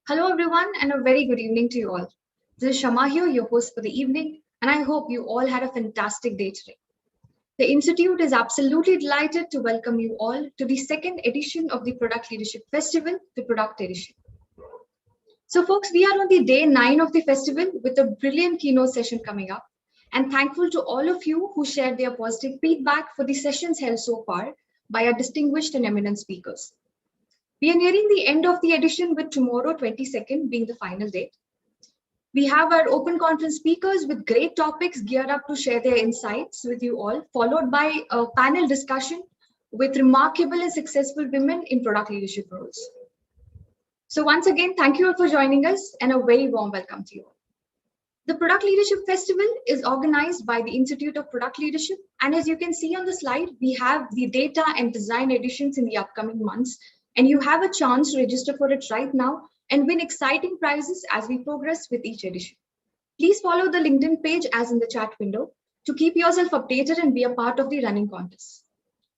Hello, everyone, and a very good evening to you all. This is Shama here, your host for the evening, and I hope you all had a fantastic day today. The Institute is absolutely delighted to welcome you all to the second edition of the Product Leadership Festival, the Product Edition. So, folks, we are on the day 9 of the festival with a brilliant keynote session coming up. And thankful to all of you who shared their positive feedback for the sessions held so far by our distinguished and eminent speakers. We are nearing the end of the edition with tomorrow, 22nd, being the final date. We have our open conference speakers with great topics geared up to share their insights with you all, followed by a panel discussion with remarkable and successful women in product leadership roles. So once again, thank you all for joining us and a very warm welcome to you all. The Product Leadership Festival is organized by the Institute of Product Leadership. And as you can see on the slide, we have the data and design editions in the upcoming months. And you have a chance to register for it right now and win exciting prizes as we progress with each edition. Please follow the LinkedIn page as in the chat window to keep yourself updated and be a part of the running contest.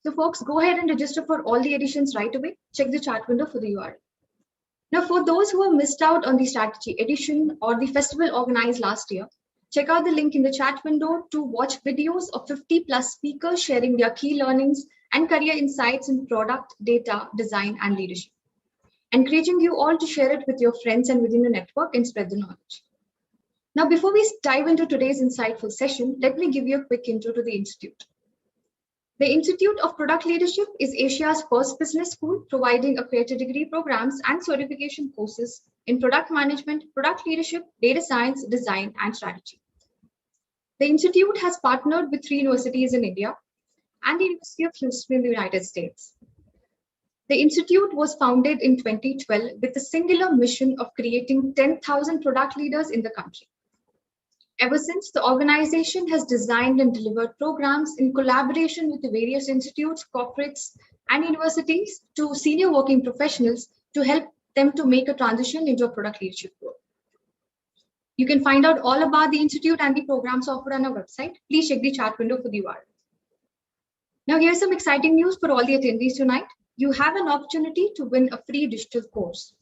So folks, go ahead and register for all the editions right away. Check the chat window for the URL. Now, for those who have missed out on the strategy edition or the festival organized last year, check out the link in the chat window to watch videos of 50 plus speakers sharing their key learnings and career insights in product, data, design, and leadership. Encouraging you all to share it with your friends and within your network and spread the knowledge. Now, before we dive into today's insightful session, let me give you a quick intro to the Institute. The Institute of Product Leadership is Asia's first business school providing accredited degree programs and certification courses in product management, product leadership, data science, design, and strategy. The Institute has partnered with 3 universities in India and the University of Houston in the United States. The Institute was founded in 2012 with the singular mission of creating 10,000 product leaders in the country. Ever since, the organization has designed and delivered programs in collaboration with the various institutes, corporates, and universities to senior working professionals to help them to make a transition into a product leadership role. You can find out all about the Institute and the programs offered on our website. Please check the chat window for the URL. Now, here's some exciting news for all the attendees tonight. You have an opportunity to win a free digital course.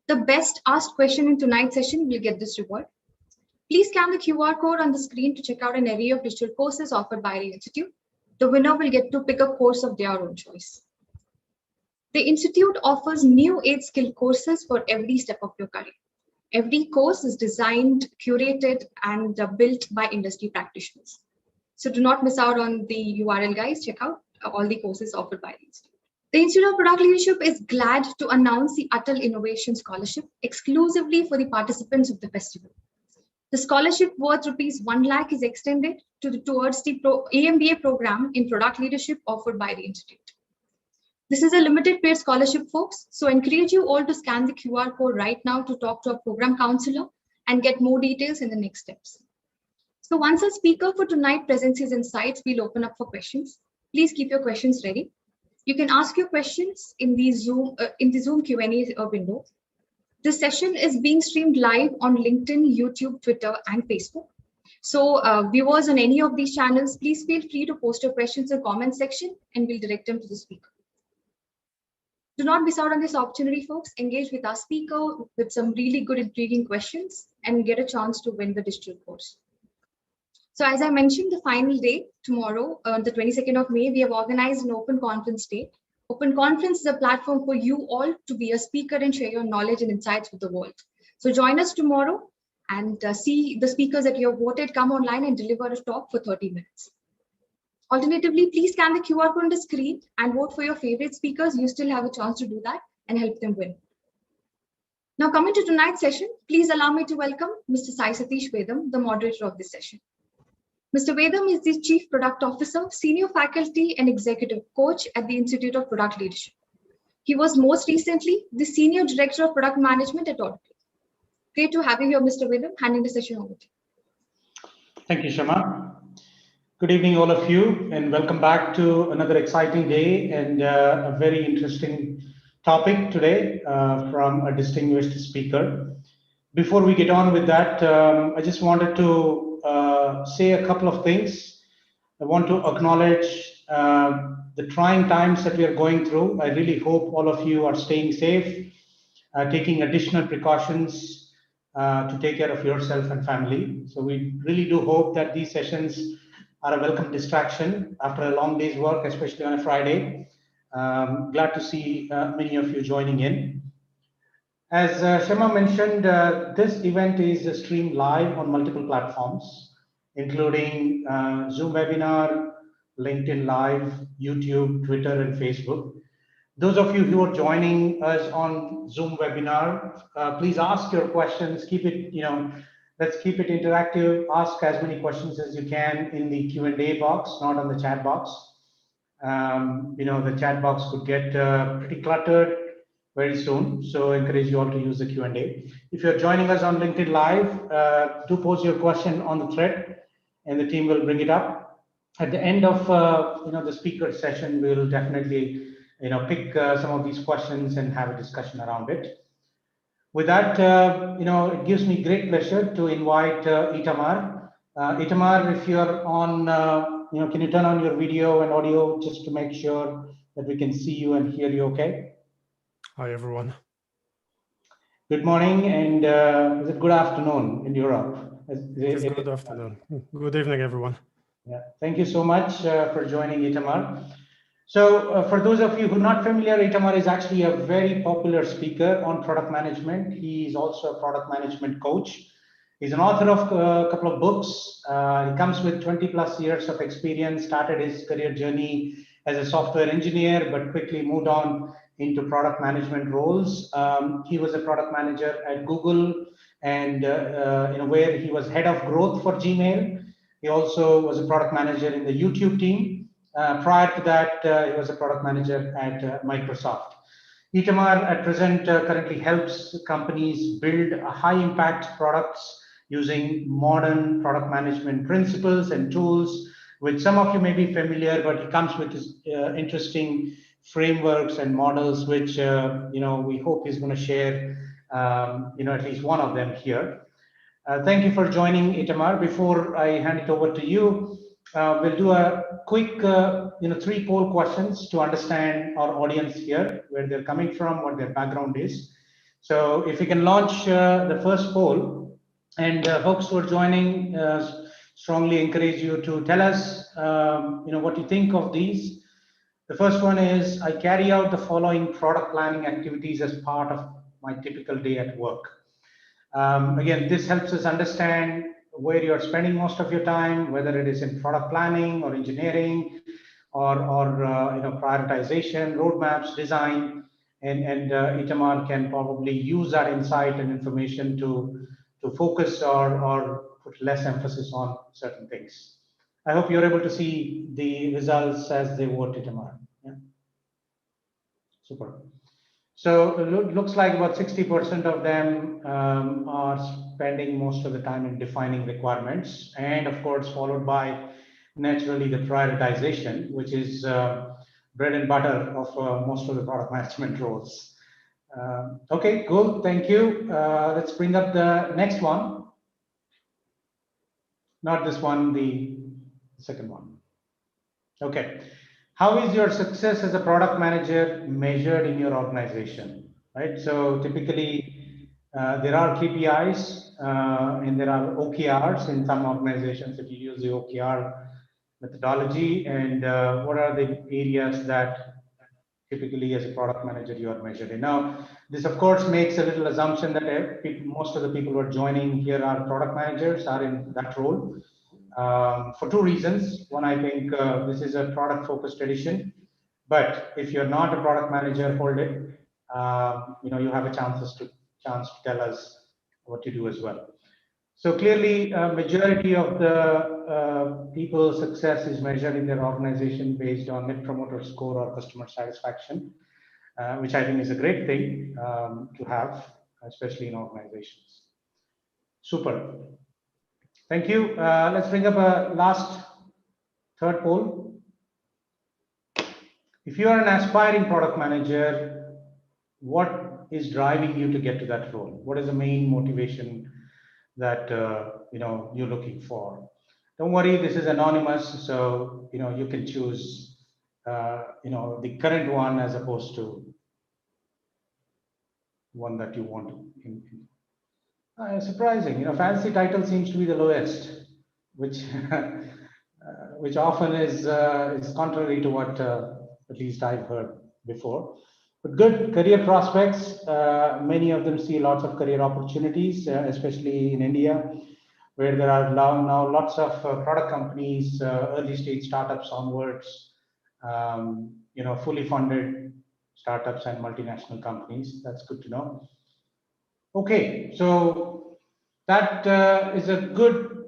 The best asked question in tonight's session will get this reward. Please scan the QR code on the screen to check out an array of digital courses offered by the Institute. The winner will get to pick a course of their own choice. The Institute offers new 8 skill courses for every step of your career. Every course is designed, curated, and built by industry practitioners. So do not miss out on the URL, guys. Check out all the courses offered by the Institute. The Institute of Product Leadership is glad to announce the Atal Innovation Scholarship exclusively for the participants of the festival. The scholarship worth rupees 1 lakh is extended towards the AMBA program in product leadership offered by the Institute. This is a limited paid scholarship, folks, so I encourage you all to scan the QR code right now to talk to a program counselor and get more details in the next steps. So once our speaker for tonight presents his insights, we'll open up for questions. Please keep your questions ready. You can ask your questions in the Zoom Q&A window. This session is being streamed live on LinkedIn, YouTube, Twitter, and Facebook. So viewers on any of these channels, please feel free to post your questions in the comment section and we'll direct them to the speaker. Do not miss out on this opportunity, folks. Engage with our speaker with some really good, intriguing questions and get a chance to win the digital course. So as I mentioned, the final day tomorrow, on the 22nd of May, we have organized an open conference day. Open Conference is a platform for you all to be a speaker and share your knowledge and insights with the world. So join us tomorrow and see the speakers that you have voted come online and deliver a talk for 30 minutes. Alternatively, please scan the QR code on the screen and vote for your favorite speakers. You still have a chance to do that and help them win. Now coming to tonight's session, please allow me to welcome Mr. Sai Satish Vedam, the moderator of this session. Mr. Vedam is the Chief Product Officer, Senior Faculty and Executive Coach at the Institute of Product Leadership. He was most recently the Senior Director of Product Management at Audit. Great to have you here, Mr. Vedam. Handing the session over to you. Thank you, Shama. Good evening, all of you, and welcome back to another exciting day and a very interesting topic today from a distinguished speaker. Before we get on with that, I just wanted to say a couple of things. I want to acknowledge the trying times that we are going through. I really hope all of you are staying safe. taking additional precautions to take care of yourself and family. So we really do hope that these sessions are a welcome distraction after a long day's work, especially on a Friday. Glad to see many of you joining in. As Shema mentioned, this event is streamed live on multiple platforms, including Zoom webinar, LinkedIn Live, YouTube, Twitter, and Facebook. Those of you who are joining us on Zoom webinar, please ask your questions. Keep it, let's keep it interactive. Ask as many questions as you can in the Q&A box, not on the chat box. The chat box could get pretty cluttered very soon. So I encourage you all to use the Q&A. If you're joining us on LinkedIn Live, do post your question on the thread and the team will bring it up. At the end of the speaker session, we'll definitely pick some of these questions and have a discussion around it. With that, it gives me great pleasure to invite Itamar. Itamar, if you're on, can you turn on your video and audio just to make sure that we can see you and hear you okay? Hi, everyone. Good morning, and is it good afternoon in Europe? It is good afternoon. Good evening, everyone. Yeah, thank you so much for joining, Itamar. So for those of you who are not familiar, Itamar is actually a very popular speaker on product management. He is also a product management coach. He's an author of a couple of books. He comes with 20 plus years of experience, started his career journey as a software engineer, but quickly moved on into product management roles. He was a product manager at Google, and where he was head of growth for Gmail. He also was a product manager in the YouTube team. Prior to that, he was a product manager at Microsoft. Itamar at present currently helps companies build high impact products using modern product management principles and tools, which some of you may be familiar, but he comes with his interesting frameworks and models, which we hope he's going to share at least one of them here. Thank you for joining, Itamar. Before I hand it over to you, we'll do a quick, 3 poll questions to understand our audience here, where they're coming from, what their background is. So if you can launch the first poll, and folks who are joining, strongly encourage you to tell us, what you think of these. The first one is, I carry out the following product planning activities as part of my typical day at work. Again, this helps us understand where you're spending most of your time, whether it is in product planning or engineering or prioritization, roadmaps, design, and Itamar can probably use that insight and information to focus or put less emphasis on certain things. I hope you're able to see the results as they vote, Itamar. Yeah. Super. So it looks like about 60% of them are spending most of the time in defining requirements, and of course followed by naturally the prioritization, which is bread and butter of most of the product management roles. Okay, cool, thank you. Let's bring up the next one. Not this one, the second one. Okay. How is your success as a product manager measured in your organization, right? So typically there are KPIs and there are OKRs in some organizations if you use the OKR methodology. And what are the areas that typically as a product manager you are measured in? Now, this of course makes a little assumption that most of the people who are joining here are product managers, are in that role. For 2 reasons. One, I think this is a product focused edition, but if you're not a product manager, hold it. You have a chance to tell us what you do as well. So clearly, majority of the people's success is measured in their organization based on Net Promoter Score or customer satisfaction, which I think is a great thing to have, especially in organizations. Super. Thank you. Let's bring up a last third poll. If you are an aspiring product manager, what is driving you to get to that role? What is the main motivation that you're looking for? Don't worry, this is anonymous, so you can choose the current one as opposed to one that you want surprising, fancy title seems to be the lowest, which which often is contrary to what at least I've heard before. But good career prospects. Many of them see lots of career opportunities, especially in India, where there are now lots of product companies, early stage startups onwards, fully funded startups and multinational companies. That's good to know. Okay, so that is a good,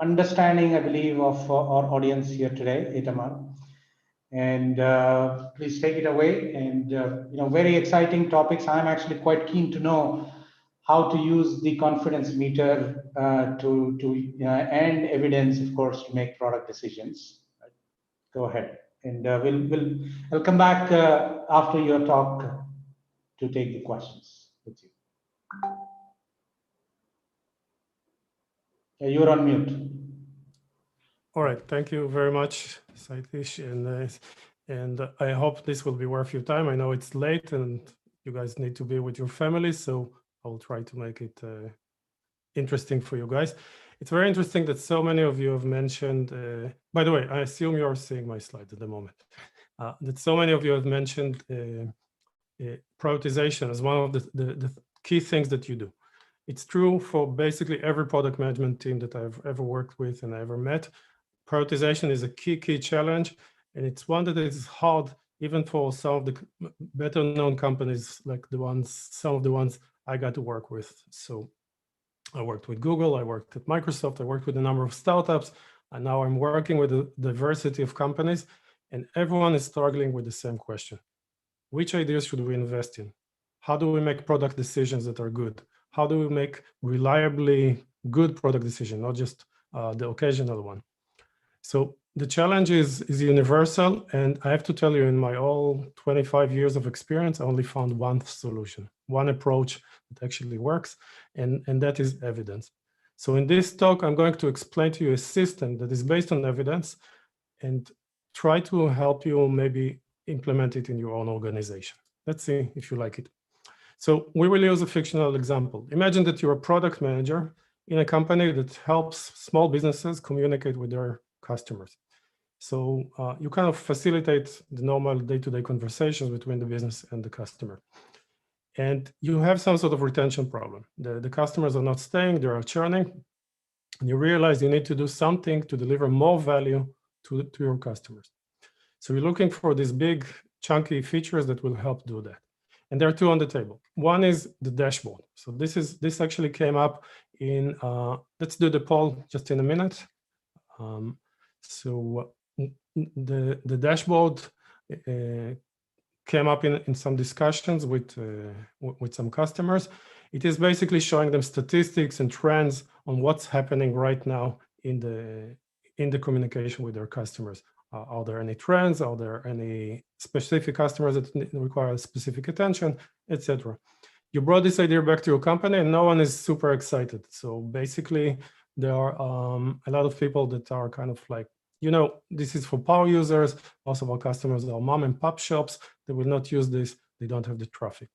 understanding, I believe, of our audience here today, Itamar. And please take it away. And very exciting topics. I'm actually quite keen to know how to use the confidence meter and evidence, of course, to make product decisions. Go ahead, and I'll come back after your talk to take the questions with you. You're on mute. All right, thank you very much, Saitish, and I hope this will be worth your time. I know it's late and you guys need to be with your families, so I'll try to make it interesting for you guys. It's very interesting that so many of you have mentioned, by the way, I assume you're seeing my slides at the moment, that so many of you have mentioned prioritization as one of the key things that you do. It's true for basically every product management team that I've ever worked with and ever met. Prioritization is a key challenge, and it's one that is hard even for some of the better known companies, like some of the ones I got to work with. So I worked with Google, I worked at Microsoft, I worked with a number of startups, and now I'm working with a diversity of companies, and everyone is struggling with the same question. Which ideas should we invest in? How do we make product decisions that are good? How do we make reliably good product decisions, not just the occasional one? So the challenge is universal, and I have to tell you, in my all 25 years of experience, I only found one solution, one approach that actually works, and that is evidence. So in this talk, I'm going to explain to you a system that is based on evidence and try to help you maybe implement it in your own organization. Let's see if you like it. So we will use a fictional example. Imagine that you're a product manager in a company that helps small businesses communicate with their customers. So you kind of facilitate the normal day-to-day conversations between the business and the customer. And you have some sort of retention problem. The customers are not staying, they are churning. And you realize you need to do something to deliver more value to your customers. So you're looking for these big, chunky features that will help do that. And there are two on the table. One is the dashboard. So this actually came up in, let's do the poll just in a minute. So the dashboard came up in some discussions with some customers. It is basically showing them statistics and trends on what's happening right now in the communication with their customers. Are there any trends? Are there any specific customers that require specific attention, etc.? You brought this idea back to your company and no one is super excited. So basically there are a lot of people that are kind of like, this is for power users. Most of our customers are mom and pop shops. They will not use this. They don't have the traffic.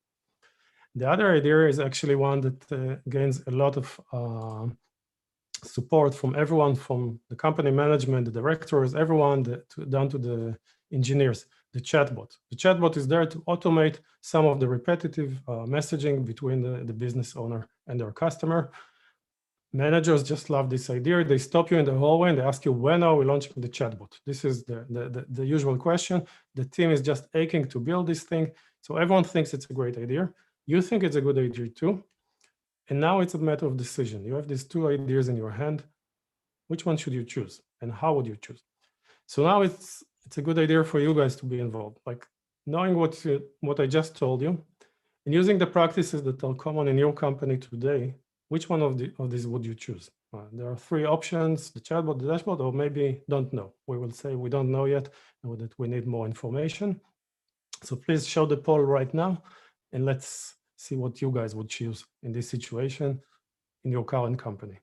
The other idea is actually one that gains a lot of support from everyone, from the company management, the directors, everyone down to the engineers, the chatbot. The chatbot is there to automate some of the repetitive messaging between the business owner and their customer. Managers just love this idea. They stop you in the hallway and they ask you, when are we launching the chatbot? This is the usual question. The team is just aching to build this thing. So everyone thinks it's a great idea. You think it's a good idea too. And now it's a matter of decision. You have these two ideas in your hand. Which one should you choose? And how would you choose? So now it's a good idea for you guys to be involved. Like knowing what I just told you and using the practices that are common in your company today, which one of these would you choose? There are three options: the chatbot, the dashboard, or maybe don't know. We will say we don't know yet, and that we need more information. So please show the poll right now, and let's see what you guys would choose in this situation in your current company.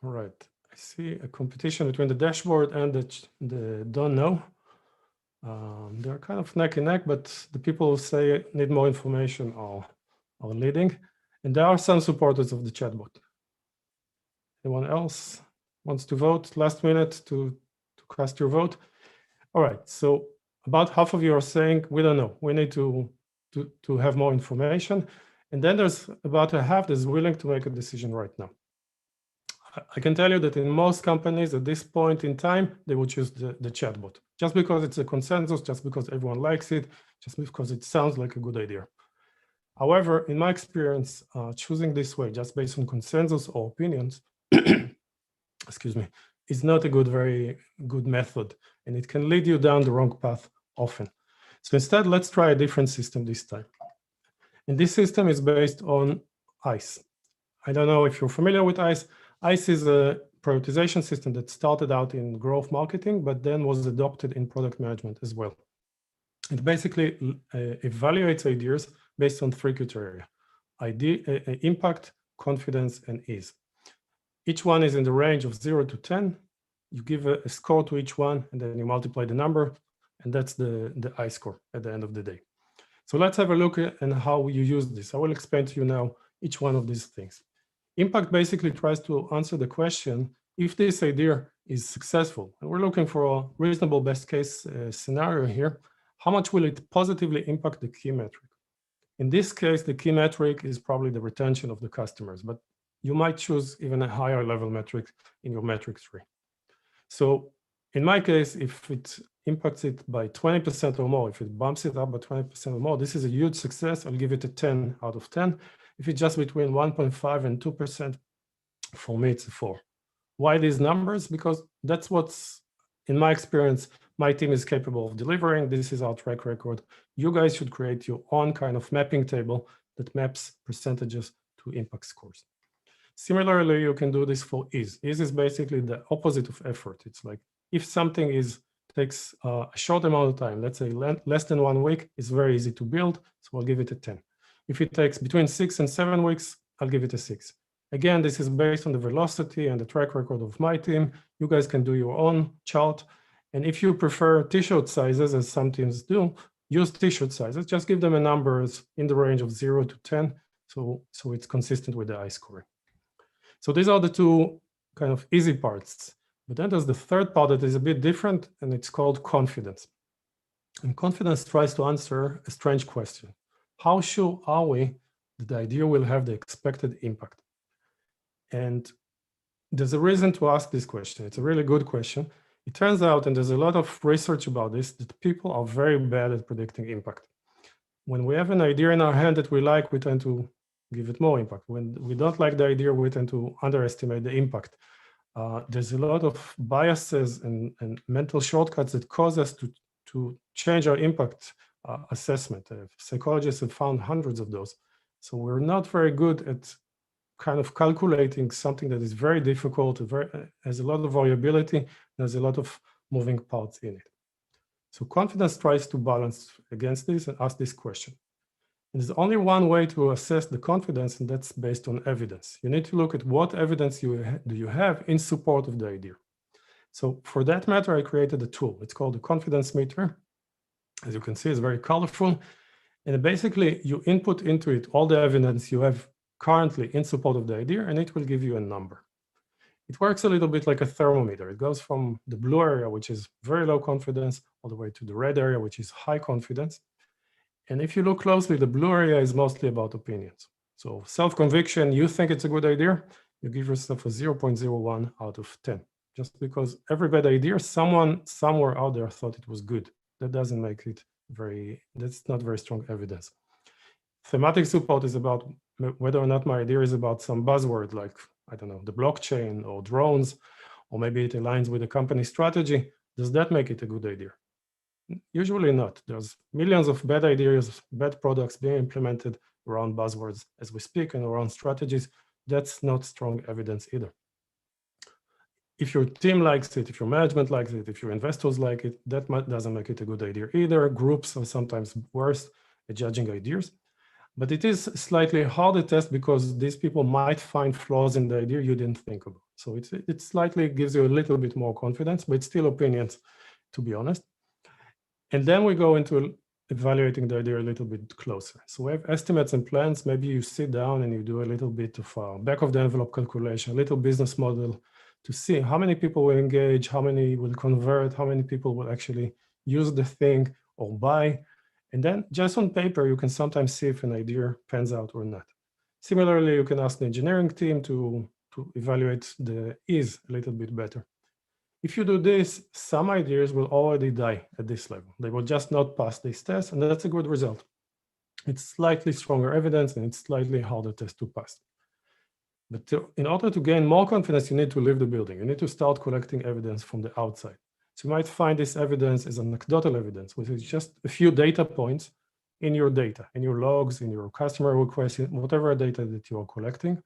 All right, I see a competition between the dashboard and the don't know. They're kind of neck and neck, but the people who say need more information are leading. And there are some supporters of the chatbot. Anyone else wants to vote? Last minute to cast your vote. All right, so about half of you are saying, we don't know, we need to have more information. And then there's about a half that's willing to make a decision right now. I can tell you that in most companies at this point in time, they would choose the chatbot, just because it's a consensus, just because everyone likes it, just because it sounds like a good idea. However, in my experience, choosing this way, just based on consensus or opinions, excuse me, is not a very good method, and it can lead you down the wrong path often. So instead, let's try a different system this time. And this system is based on ICE. I don't know if you're familiar with ICE. ICE is a prioritization system that started out in growth marketing, but then was adopted in product management as well. It basically evaluates ideas based on 3 criteria: impact, confidence, and ease. Each one is in the range of 0 to 10. You give a score to each one, and then you multiply the number, and that's the I score at the end of the day. So let's have a look at how you use this. I will explain to you now each one of these things. Impact basically tries to answer the question, if this idea is successful, and we're looking for a reasonable best case scenario here, how much will it positively impact the key metric? In this case, the key metric is probably the retention of the customers, but you might choose even a higher level metric in your metric tree. So in my case, if it impacts it by 20% or more, if it bumps it up by 20% or more, this is a huge success. I'll give it a 10 out of 10. If it's just between 1.5 and 2%, for me, it's a 4. Why these numbers? Because that's what's, in my experience, my team is capable of delivering. This is our track record. You guys should create your own kind of mapping table that maps percentages to impact scores. Similarly, you can do this for ease. Ease is basically the opposite of effort. It's like if something takes a short amount of time, let's say less than 1 week, it's very easy to build, so I'll give it a 10. If it takes between 6 and 7 weeks, I'll give it a 6. Again, this is based on the velocity and the track record of my team. You guys can do your own chart. And if you prefer t-shirt sizes, as some teams do, use t-shirt sizes. Just give them a numbers in the range of 0 to 10, so it's consistent with the I scoring. So these are the 2 kind of easy parts. But then there's the third part that is a bit different, and it's called confidence. And confidence tries to answer a strange question. How sure are we that the idea will have the expected impact? And there's a reason to ask this question. It's a really good question. It turns out, and there's a lot of research about this, that people are very bad at predicting impact. When we have an idea in our hand that we like, we tend to give it more impact. When we don't like the idea, we tend to underestimate the impact. There's a lot of biases and mental shortcuts that cause us to change our impact assessment. Psychologists have found hundreds of those. So we're not very good at kind of calculating something that is very difficult, has a lot of variability, there's a lot of moving parts in it. So confidence tries to balance against this and ask this question. And there's only one way to assess the confidence, and that's based on evidence. You need to look at what evidence do you have in support of the idea. So for that matter, I created a tool. It's called the confidence meter. As you can see, it's very colorful. And basically, you input into it all the evidence you have currently in support of the idea, and it will give you a number. It works a little bit like a thermometer. It goes from the blue area, which is very low confidence, all the way to the red area, which is high confidence. And if you look closely, the blue area is mostly about opinions. So self-conviction, you think it's a good idea, you give yourself a 0.01 out of 10. Just because every bad idea, someone somewhere out there thought it was good. That doesn't make it that's not very strong evidence. Thematic support is about whether or not my idea is about some buzzword like, I don't know, the blockchain or drones, or maybe it aligns with the company strategy. Does that make it a good idea? Usually not. There's millions of bad ideas, bad products being implemented around buzzwords as we speak and around strategies. That's not strong evidence either. If your team likes it, if your management likes it, if your investors like it, that doesn't make it a good idea either. Groups are sometimes worse at judging ideas. But it is slightly harder test because these people might find flaws in the idea you didn't think about. So it slightly gives you a little bit more confidence, but it's still opinions, to be honest. And then we go into evaluating the idea a little bit closer. So we have estimates and plans. Maybe you sit down and you do a little bit of back of the envelope calculation, a little business model to see how many people will engage, how many will convert, how many people will actually use the thing or buy. And then just on paper, you can sometimes see if an idea pans out or not. Similarly, you can ask the engineering team to evaluate the ease a little bit better. If you do this, some ideas will already die at this level. They will just not pass this test, and that's a good result. It's slightly stronger evidence, and it's slightly harder test to pass. But in order to gain more confidence, you need to leave the building. You need to start collecting evidence from the outside. So you might find this evidence as anecdotal evidence, which is just a few data points in your data, in your logs, in your customer requests, whatever data that you are collecting.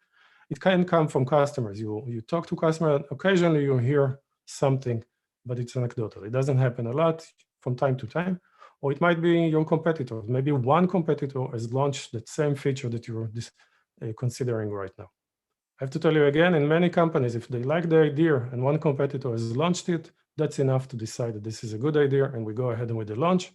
It can come from customers. You talk to customers, and occasionally you hear something, but it's anecdotal. It doesn't happen a lot from time to time. Or it might be your competitors. Maybe one competitor has launched that same feature that you're considering right now. I have to tell you again, in many companies, if they like the idea and one competitor has launched it, that's enough to decide that this is a good idea and we go ahead with the launch.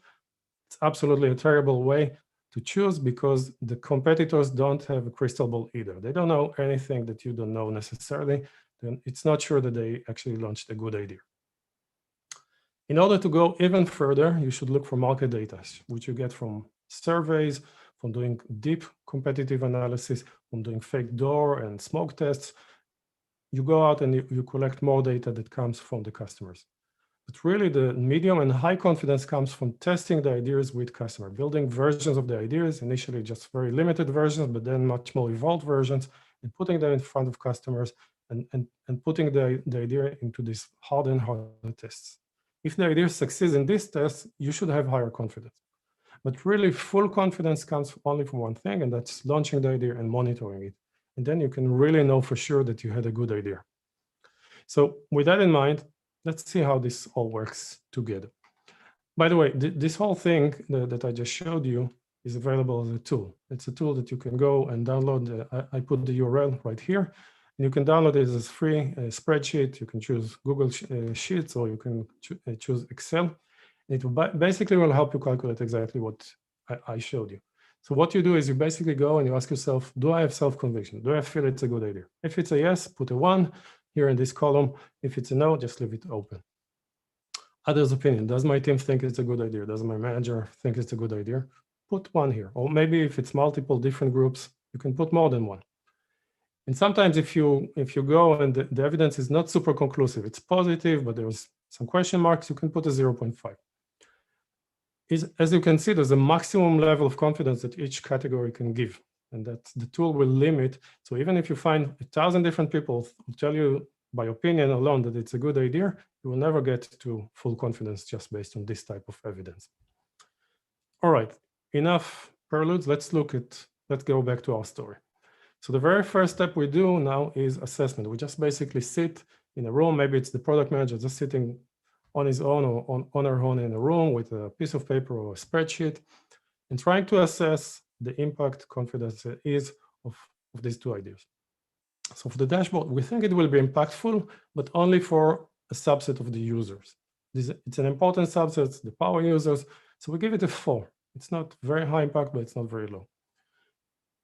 It's absolutely a terrible way to choose because the competitors don't have a crystal ball either. They don't know anything that you don't know necessarily. Then it's not sure that they actually launched a good idea. In order to go even further, you should look for market data, which you get from surveys, from doing deep competitive analysis, from doing fake door and smoke tests. You go out and you collect more data that comes from the customers. But really the medium and high confidence comes from testing the ideas with customer, building versions of the ideas, initially just very limited versions, but then much more evolved versions, and putting them in front of customers and putting the idea into these harder and harder tests. If the idea succeeds in this test, you should have higher confidence. But really full confidence comes only from one thing, and that's launching the idea and monitoring it. And then you can really know for sure that you had a good idea. So with that in mind, let's see how this all works together. By the way, this whole thing that I just showed you is available as a tool. It's a tool that you can go and download. I put the URL right here. And you can download it as free spreadsheet. You can choose Google Sheets or you can choose Excel. It basically will help you calculate exactly what I showed you. So what you do is you basically go and you ask yourself, do I have self-conviction? Do I feel it's a good idea? If it's a yes, put a 1 here in this column. If it's a no, just leave it open. Others' opinion. Does my team think it's a good idea? Does my manager think it's a good idea? Put 1 here. Or maybe if it's multiple different groups, you can put more than 1. And sometimes if you go and the evidence is not super conclusive, it's positive, but there's some question marks, you can put a 0.5. As you can see, there's a maximum level of confidence that each category can give, and that the tool will limit. So even if you find 1,000 different people who tell you by opinion alone that it's a good idea, you will never get to full confidence just based on this type of evidence. All right, enough preludes. Let's go back to our story. So the very first step we do now is assessment. We just basically sit in a room. Maybe it's the product manager just sitting on his own or on her own in a room with a piece of paper or a spreadsheet and trying to assess the impact confidence is of these two ideas. So for the dashboard, we think it will be impactful, but only for a subset of the users. It's an important subset, the power users. So we give it a 4. It's not very high impact, but it's not very low.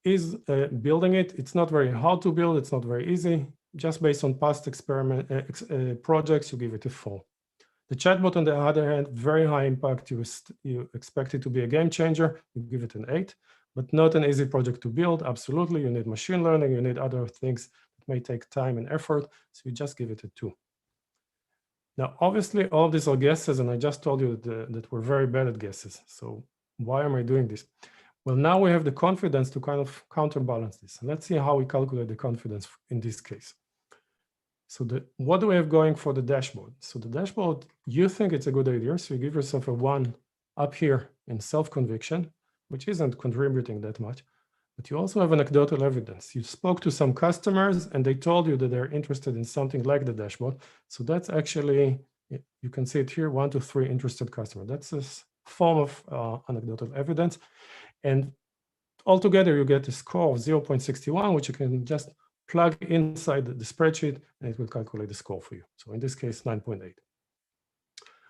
Is building it, it's not very hard to build, it's not very easy. Just based on past experiment projects, you give it a 4. The chatbot, on the other hand, very high impact. You expect it to be a game changer, you give it an 8, but not an easy project to build. Absolutely, you need machine learning, you need other things that may take time and effort, so you just give it a 2. Now, obviously, all of these are guesses, and I just told you that we're very bad at guesses. So why am I doing this? Well, now we have the confidence to kind of counterbalance this. And let's see how we calculate the confidence in this case. So what do we have going for the dashboard? So the dashboard, you think it's a good idea. So you give yourself a 1 up here in self-conviction, which isn't contributing that much. But you also have anecdotal evidence. You spoke to some customers and they told you that they're interested in something like the dashboard. So that's actually, you can see it here, 1 to 3 interested customers. That's a form of anecdotal evidence. And altogether, you get a score of 0.61, which you can just plug inside the spreadsheet, and it will calculate the score for you. So in this case, 9.8.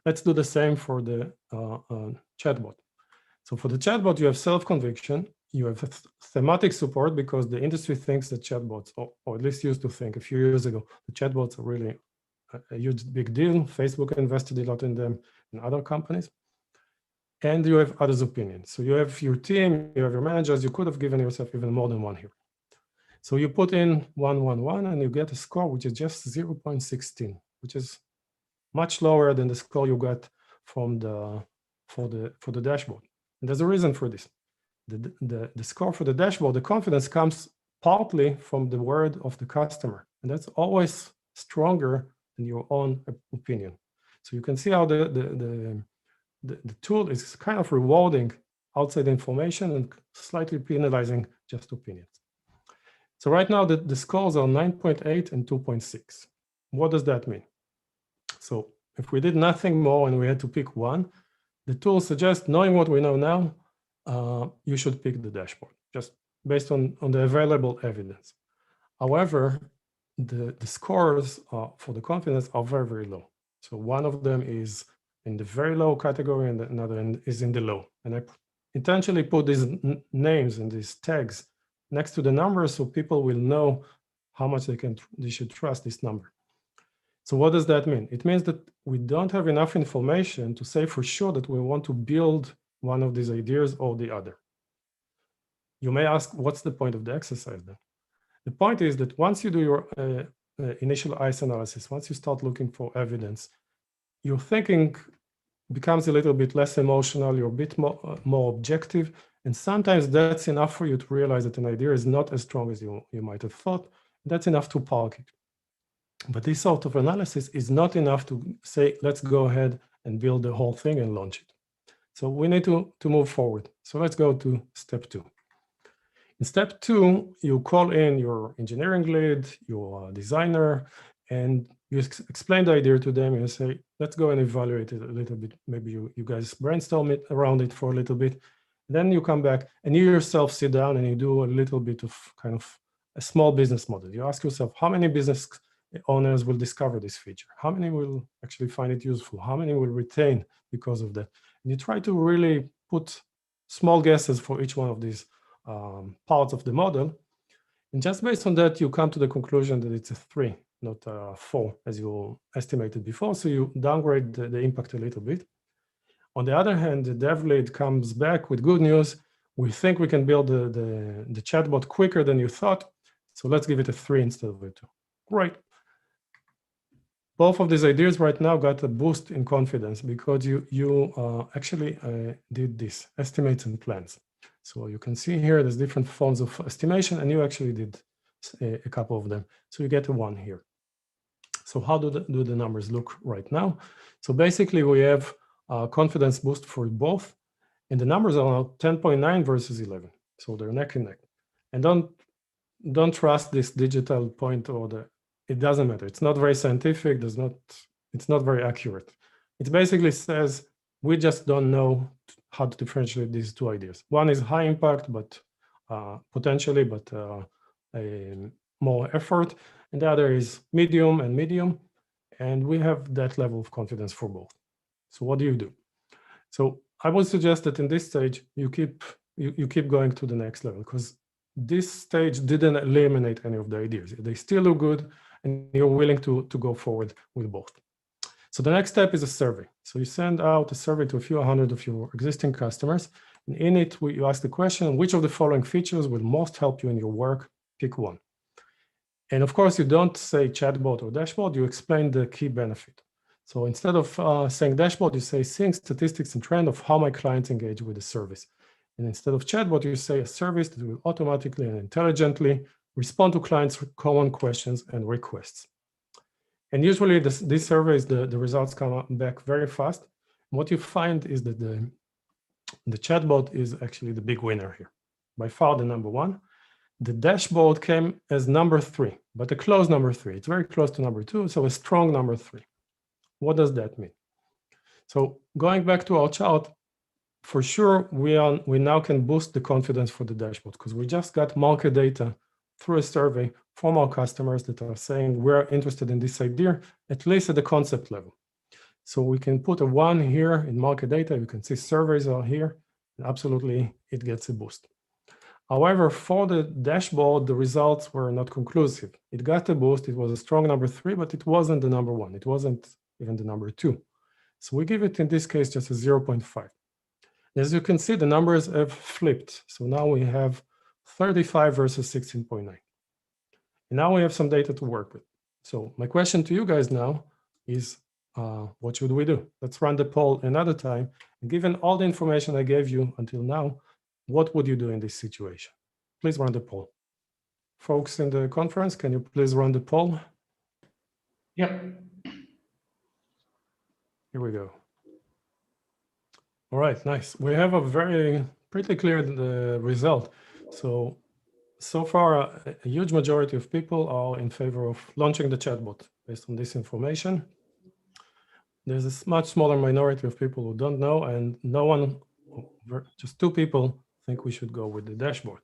Let's do the same for the chatbot. So for the chatbot, you have self-conviction, you have thematic support, because the industry thinks that chatbots, or at least used to think a few years ago, the chatbots are really a huge big deal. Facebook invested a lot in them, and other companies. And you have others' opinions. So you have your team, you have your managers, you could have given yourself even more than one here. So you put in 111 and you get a score which is just 0.16, which is much lower than the score you got from for the dashboard. And there's a reason for this. The score for the dashboard, the confidence comes partly from the word of the customer, and that's always stronger than your own opinion. So you can see how the tool is kind of rewarding outside information and slightly penalizing just opinions. So right now the scores are 9.8 and 2.6. What does that mean? So if we did nothing more and we had to pick one, the tool suggests, knowing what we know now, you should pick the dashboard, just based on the available evidence. However, the scores for the confidence are very, very low. So one of them is in the very low category and another is in the low. And I intentionally put these names and these tags next to the numbers so people will know how much they should trust this number. So what does that mean? It means that we don't have enough information to say for sure that we want to build one of these ideas or the other. You may ask, what's the point of the exercise then? The point is that once you do your initial ICE analysis, once you start looking for evidence, your thinking becomes a little bit less emotional, you're a bit more objective, and sometimes that's enough for you to realize that an idea is not as strong as you might have thought. That's enough to park it. But this sort of analysis is not enough to say, let's go ahead and build the whole thing and launch it. So we need to move forward. So let's go to step 2. In step 2, you call in your engineering lead, your designer, and you explain the idea to them and say, let's go and evaluate it a little bit. Maybe you guys brainstorm it around it for a little bit. Then you come back and you yourself sit down and you do a little bit of kind of a small business model. You ask yourself, how many business owners will discover this feature? How many will actually find it useful? How many will retain because of that? And you try to really put small guesses for each one of these parts of the model. And just based on that, you come to the conclusion that it's a 3, not a 4, as you estimated before. So you downgrade the impact a little bit. On the other hand, the dev lead comes back with good news. We think we can build the chatbot quicker than you thought. So let's give it a 3 instead of a 2. Great. Both of these ideas right now got a boost in confidence because you actually did this, estimates and plans. So you can see here, there's different forms of estimation, and you actually did a couple of them. So you get a 1 here. So how do the numbers look right now? So basically we have a confidence boost for both, and the numbers are now 10.9 versus 11. So they're neck and neck. And don't trust this digital point or it doesn't matter. It's not very scientific. It's not very accurate. It basically says we just don't know how to differentiate these two ideas. One is high impact, but potentially, but more effort, and the other is medium and medium, and we have that level of confidence for both. So what do you do? So I would suggest that in this stage you keep going to the next level, because this stage didn't eliminate any of the ideas. They still look good, and you're willing to go forward with both. So the next step is a survey. So you send out a survey to a few hundred of your existing customers. And in it, you ask the question, which of the following features will most help you in your work? Pick one. And of course, you don't say chatbot or dashboard, you explain the key benefit. So instead of saying dashboard, you say seeing statistics and trend of how my clients engage with the service. And instead of chatbot, you say a service that will automatically and intelligently respond to clients' common questions and requests. And usually these surveys, the results come back very fast. What you find is that the chatbot is actually the big winner here, by far the number one. The dashboard came as number 3, but a close number 3. It's very close to number 2, so a strong number 3. What does that mean? So going back to our chart, for sure, we now can boost the confidence for the dashboard because we just got market data through a survey formal customers that are saying we're interested in this idea, at least at the concept level. So we can put a 1 here in market data. You can see surveys are here. And absolutely, it gets a boost. However, for the dashboard, the results were not conclusive. It got a boost. It was a strong number 3, but it wasn't the number 1. It wasn't even the number 2. So we give it, in this case, just a 0.5. As you can see, the numbers have flipped. So now we have 35 versus 16.9. And now we have some data to work with. So my question to you guys now is, what should we do? Let's run the poll another time. And given all the information I gave you until now, what would you do in this situation? Please run the poll. Folks in the conference, can you please run the poll? Yep. Here we go. All right, nice. We have a pretty clear result. So far, a huge majority of people are in favor of launching the chatbot based on this information. There's a much smaller minority of people who don't know, and just 2 people think we should go with the dashboard.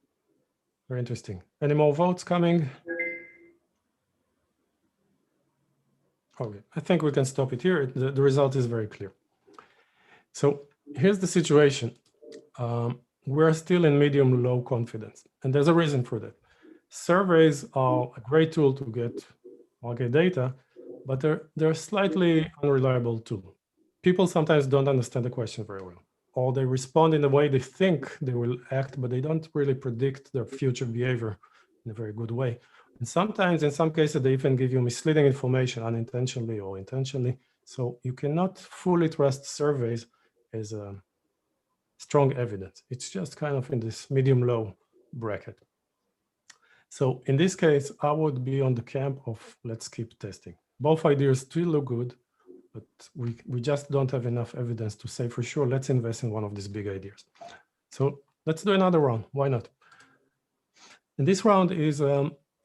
Very interesting. Any more votes coming? Okay, I think we can stop it here. The result is very clear. So here's the situation. We're still in medium low confidence, and there's a reason for that. Surveys are a great tool to get market data, but they're a slightly unreliable tool. People sometimes don't understand the question very well, or they respond in the way they think they will act, but they don't really predict their future behavior in a very good way. And sometimes, in some cases, they even give you misleading information unintentionally or intentionally. So you cannot fully trust surveys as strong evidence. It's just kind of in this medium-low bracket. So in this case, I would be on the camp of let's keep testing. Both ideas still look good, but we just don't have enough evidence to say for sure, let's invest in one of these big ideas. So let's do another round. Why not? And this round is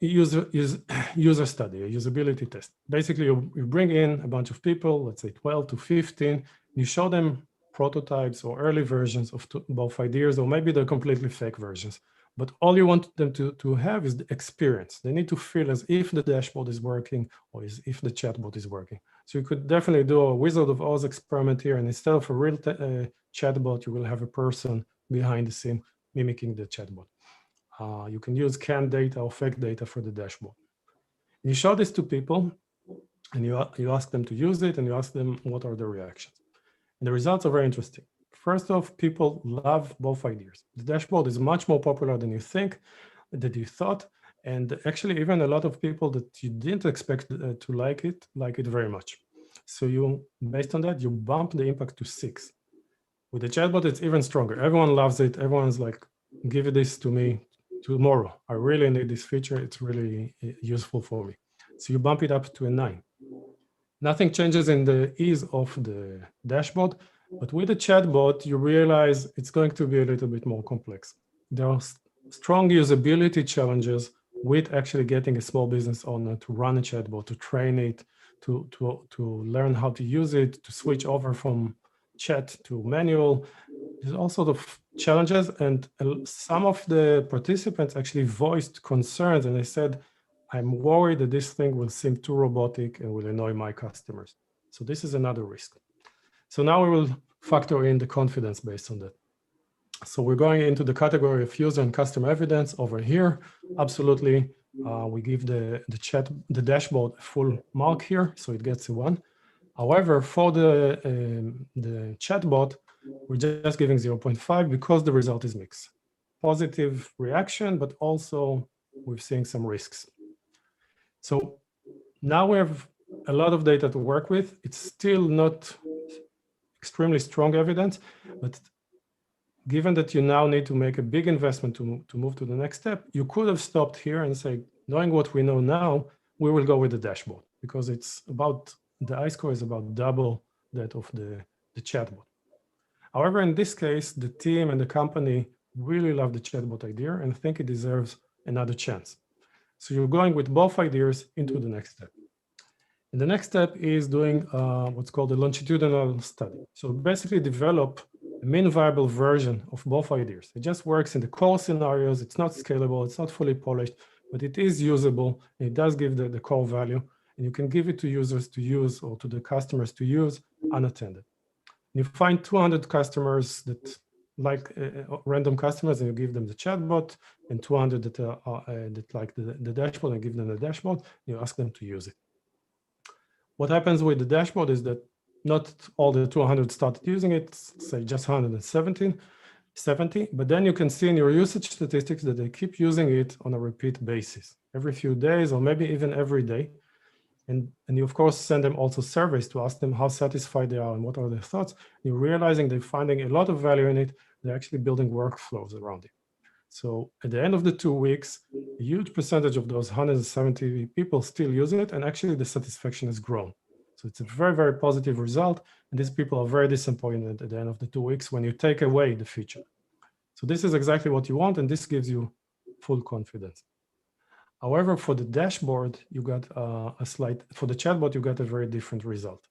user study, a usability test. Basically, you bring in a bunch of people, let's say 12 to 15, you show them prototypes or early versions of both ideas, or maybe they're completely fake versions. But all you want them to have is the experience. They need to feel as if the dashboard is working or as if the chatbot is working. So you could definitely do a Wizard of Oz experiment here, and instead of a real chatbot, you will have a person behind the scene mimicking the chatbot. You can use canned data or fake data for the dashboard. You show this to people, and you ask them to use it, and you ask them what are the reactions. And the results are very interesting. First off, people love both ideas. The dashboard is much more popular than you thought, and actually even a lot of people that you didn't expect to like it very much. So based on that, you bump the impact to 6. With the chatbot, it's even stronger. Everyone loves it. Everyone's like, give this to me tomorrow. I really need this feature. It's really useful for me. So you bump it up to a 9. Nothing changes in the ease of the dashboard, but with the chatbot, you realize it's going to be a little bit more complex. There are strong usability challenges with actually getting a small business owner to run a chatbot, to train it, to learn how to use it, to switch over from chat to manual. There's all sorts of challenges, and some of the participants actually voiced concerns, and they said, I'm worried that this thing will seem too robotic and will annoy my customers. So this is another risk. So now we will factor in the confidence based on that. So we're going into the category of user and customer evidence over here. Absolutely, we give the dashboard a full mark here, so it gets a 1. However, for the chatbot, we're just giving 0.5 because the result is mixed. Positive reaction, but also we're seeing some risks. So now we have a lot of data to work with. It's still not extremely strong evidence, but given that you now need to make a big investment to move to the next step, you could have stopped here and say, knowing what we know now, we will go with the dashboard because it's about, the I-score is about double that of the chatbot. However, in this case, the team and the company really love the chatbot idea and think it deserves another chance. So you're going with both ideas into the next step. And the next step is doing what's called a longitudinal study. So basically develop a mean viable version of both ideas. It just works in the core scenarios. It's not scalable. It's not fully polished. but it is usable. And it does give the core value, and you can give it to users to use or to the customers to use unattended. And you find 200 customers that like random customers, and you give them the chatbot, and 200 that like the dashboard, and give them the dashboard. You ask them to use it. What happens with the dashboard is that not all the 200 started using it, say just 170, but then you can see in your usage statistics that they keep using it on a repeat basis, every few days or maybe even every day. And you, of course, send them also surveys to ask them how satisfied they are and what are their thoughts. You're realizing they're finding a lot of value in it. They're actually building workflows around it. So at the end of the 2 weeks, a huge percentage of those 170 people still use it, and actually the satisfaction has grown. So it's a very, very positive result. And these people are very disappointed at the end of the 2 weeks when you take away the feature. So this is exactly what you want, and this gives you full confidence. However, for the dashboard, you got for the chatbot, you got a very different result.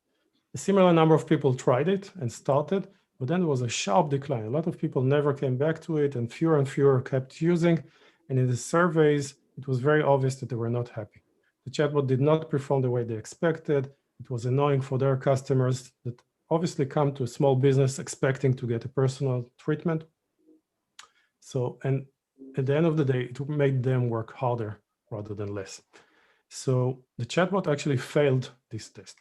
A similar number of people tried it and started, but then there was a sharp decline. A lot of people never came back to it, and fewer kept using. And in the surveys, it was very obvious that they were not happy. The chatbot did not perform the way they expected. It was annoying for their customers that obviously come to a small business expecting to get a personal treatment. So, and at the end of the day, it made them work harder rather than less. So the chatbot actually failed this test.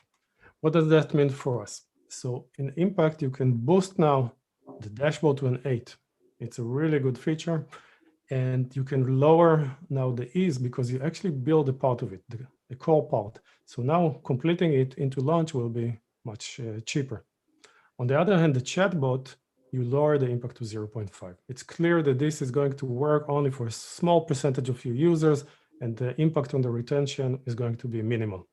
What does that mean for us? So in Impact, you can boost now the dashboard to an 8. It's a really good feature. And you can lower now the ease because you actually build a part of it, the core part. So now completing it into launch will be much cheaper. On the other hand, the chatbot, you lower the impact to 0.5. It's clear that this is going to work only for a small percentage of your users, and the impact on the retention is going to be minimal.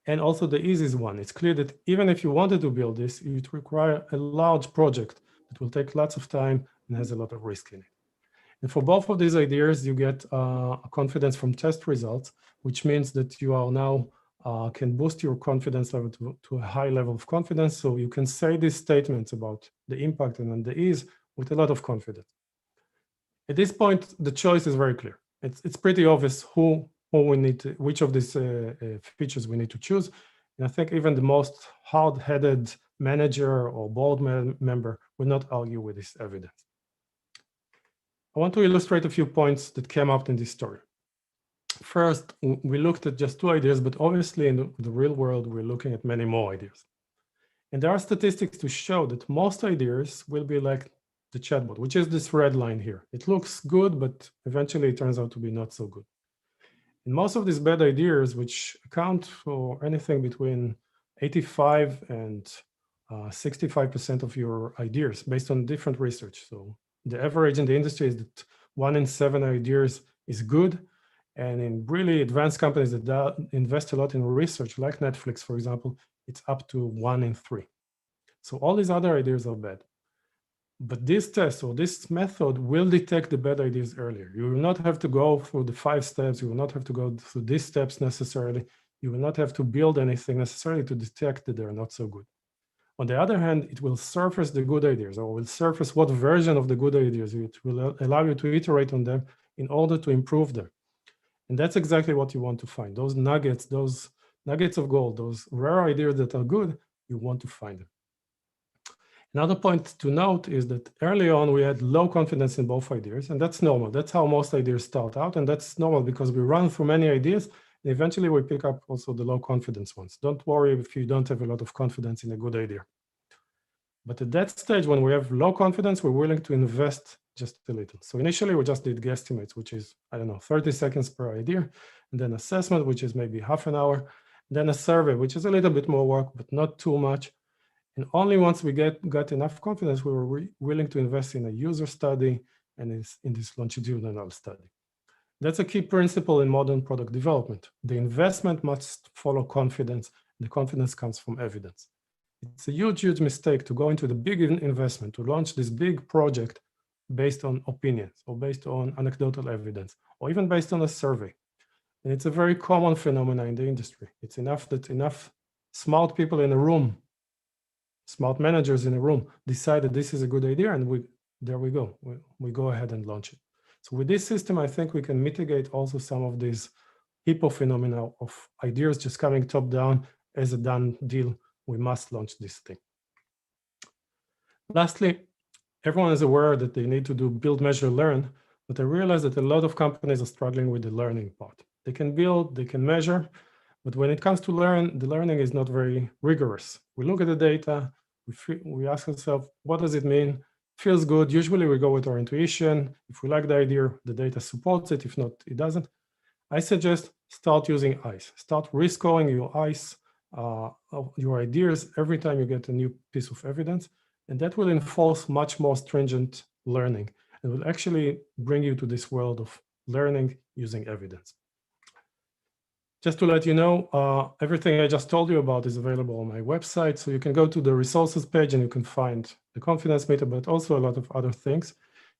And also the ease is one. It's clear that even if you wanted to build this, it would require a large project that will take lots of time and has a lot of risk in it. And for both of these ideas, you get confidence from test results, which means that you are now can boost your confidence level to a high level of confidence. So you can say these statements about the impact and the ease with a lot of confidence. At this point, the choice is very clear. It's pretty obvious who we need to, which of these features we need to choose. And I think even the most hard-headed manager or board member will not argue with this evidence. I want to illustrate a few points that came up in this story. First, we looked at just 2 ideas, but obviously in the real world, we're looking at many more ideas. And there are statistics to show that most ideas will be like the chatbot, which is this red line here. It looks good, but eventually it turns out to be not so good. And most of these bad ideas, which account for anything between 85 and 65% of your ideas based on different research. So the average in the industry is that 1 in 7 ideas is good. And in really advanced companies that invest a lot in research, like Netflix, for example, it's up to 1 in 3. So all these other ideas are bad. But this test or this method will detect the bad ideas earlier. You will not have to go through the 5 steps. You will not have to go through these steps necessarily. You will not have to build anything necessarily to detect that they're not so good. On the other hand, it will surface the good ideas, or will surface what version of the good ideas. It will allow you to iterate on them in order to improve them. And that's exactly what you want to find. Those nuggets of gold, those rare ideas that are good, you want to find them. Another point to note is that early on, we had low confidence in both ideas, and that's normal. That's how most ideas start out, and that's normal because we run through many ideas, and eventually we pick up also the low confidence ones. Don't worry if you don't have a lot of confidence in a good idea. But at that stage, when we have low confidence, we're willing to invest just a little. So initially, we just did guesstimates, which is, 30 seconds per idea, and then assessment, which is maybe half an hour, then a survey, which is a little bit more work, but not too much. And only once we got enough confidence, we were willing to invest in a user study and in this longitudinal study. That's a key principle in modern product development. The investment must follow confidence. The confidence comes from evidence. It's a huge, huge mistake to go into the big investment, to launch this big project based on opinions or based on anecdotal evidence, or even based on a survey. And it's a very common phenomenon in the industry. It's enough that enough smart people in a room, smart managers in a room, decide that this is a good idea, and there we go. We go ahead and launch it. So with this system, I think we can mitigate also some of these hippo phenomena of ideas just coming top down as a done deal. We must launch this thing. Lastly, everyone is aware that they need to do build, measure, learn, but I realize that a lot of companies are struggling with the learning part. They can build, they can measure, but when it comes to learn, the learning is not very rigorous. We look at the data, we ask ourselves, what does it mean? Feels good. Usually we go with our intuition. If we like the idea, the data supports it. If not, it doesn't. I suggest start using ICE. Start rescoring your ICE, your ideas every time you get a new piece of evidence. And that will enforce much more stringent learning and will actually bring you to this world of learning using evidence. Just to let you know, everything I just told you about is available on my website. So you can go to the resources page and you can find the confidence meter, but also a lot of other things.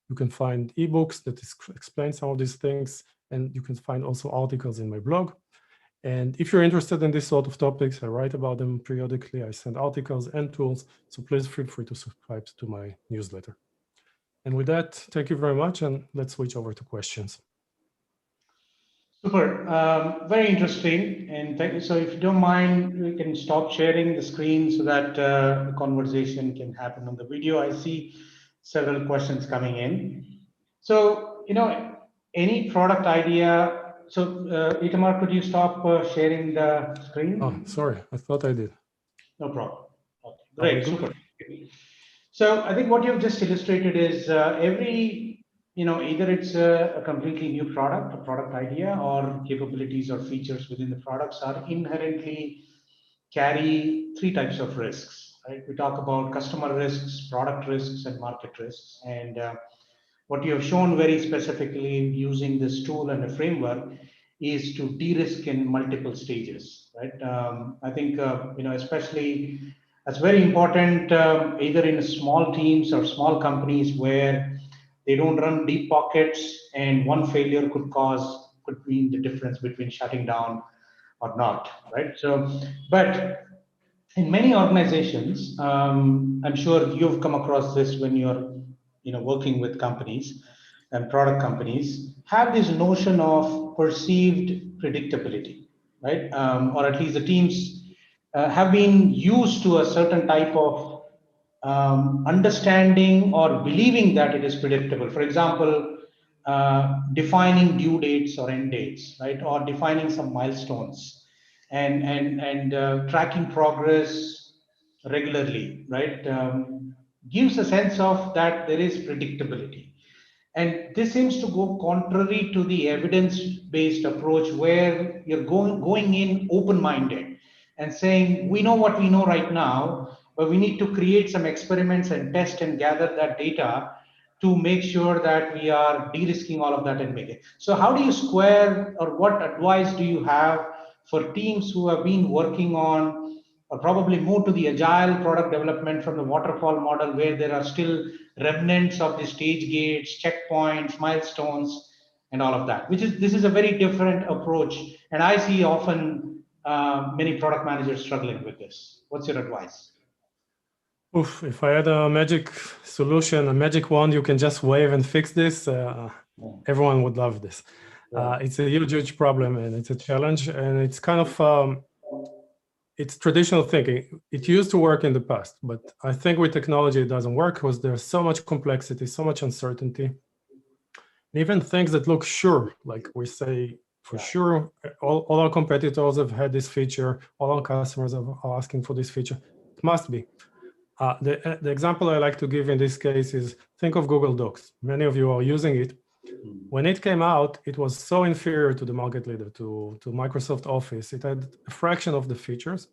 You can find ebooks that explain some of these things, and you can find also articles in my blog. And if you're interested in this sort of topics, I write about them periodically. I send articles and tools, so please feel free to subscribe to my newsletter. And with that, thank you very much, and let's switch over to questions. Super, very interesting, and thank you. So if you don't mind, we can stop sharing the screen so that the conversation can happen on the video. I see several questions coming in. So, any product idea. So Itamar, could you stop sharing the screen? Oh, sorry, I thought I did. No problem. Okay, great, super. So I think what you've just illustrated is either it's a completely new product, a product idea, or capabilities or features within the products are inherently carry three types of risks, right? We talk about customer risks, product risks, and market risks. And what you have shown very specifically using this tool and a framework is to de-risk in multiple stages, right? I think, especially that's very important either in small teams or small companies where they don't run deep pockets, and one failure could mean the difference between shutting down or not, right? So, but in many organizations, I'm sure you've come across this when you're, working with companies and product companies, have this notion of perceived predictability, right? Or at least the teams have been used to a certain type of understanding or believing that it is predictable. For example, defining due dates or end dates, right? Or defining some milestones and tracking progress regularly, right? Gives a sense of that there is predictability. And this seems to go contrary to the evidence-based approach where you're going in open-minded and saying, we know what we know right now, but we need to create some experiments and test and gather that data to make sure that we are de-risking all of that and make it. So how do you square, or what advice do you have for teams who have been working on or probably move to the agile product development from the waterfall model where there are still remnants of the stage gates, checkpoints, milestones, and all of that, this is a very different approach. And I see often many product managers struggling with this. What's your advice? Oof, if I had a magic solution, a magic wand you can just wave and fix this, everyone would love this. It's a huge, huge problem, and it's a challenge, and it's kind of, it's traditional thinking. It used to work in the past, but I think with technology it doesn't work because there's so much complexity, so much uncertainty. And even things that look sure, like we say, for sure, all our competitors have had this feature, all our customers are asking for this feature. It must be. The example I like to give in this case is, think of Google Docs. Many of you are using it. When it came out, it was so inferior to the market leader, to Microsoft Office. It had a fraction of the features,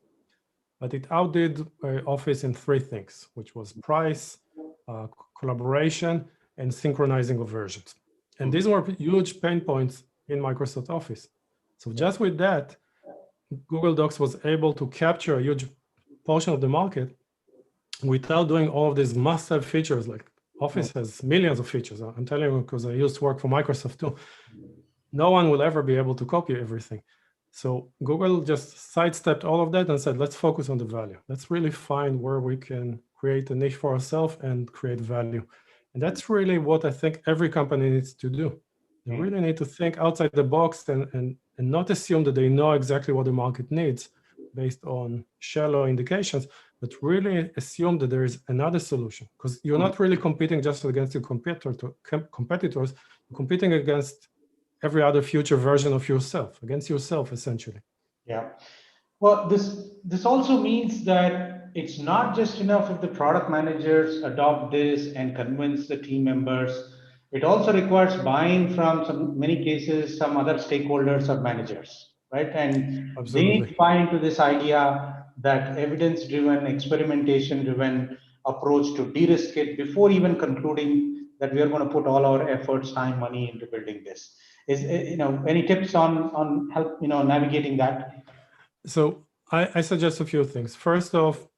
but it outdid Office in three things, which was price, collaboration, and synchronizing of versions. And these were huge pain points in Microsoft Office. So just with that, Google Docs was able to capture a huge portion of the market without doing all of these must-have features. Like Office has millions of features. I'm telling you because I used to work for Microsoft too. No one will ever be able to copy everything. So Google just sidestepped all of that and said, let's focus on the value. Let's really find where we can create a niche for ourselves and create value. And that's really what I think every company needs to do. They really need to think outside the box and not assume that they know exactly what the market needs based on shallow indications, but really assume that there is another solution, because you're not really competing just against your competitors, you're competing against every other future version of yourself, against yourself, essentially. Yeah. Well, this also means that it's not just enough if the product managers adopt this and convince the team members. It also requires buy-in from many cases, some other stakeholders or managers, right? And they need Absolutely. to buy into this idea that evidence-driven, experimentation-driven approach to de-risk it before even concluding that we are going to put all our efforts, time, money into building this. Is any tips on help navigating that? So I suggest a few things. First off,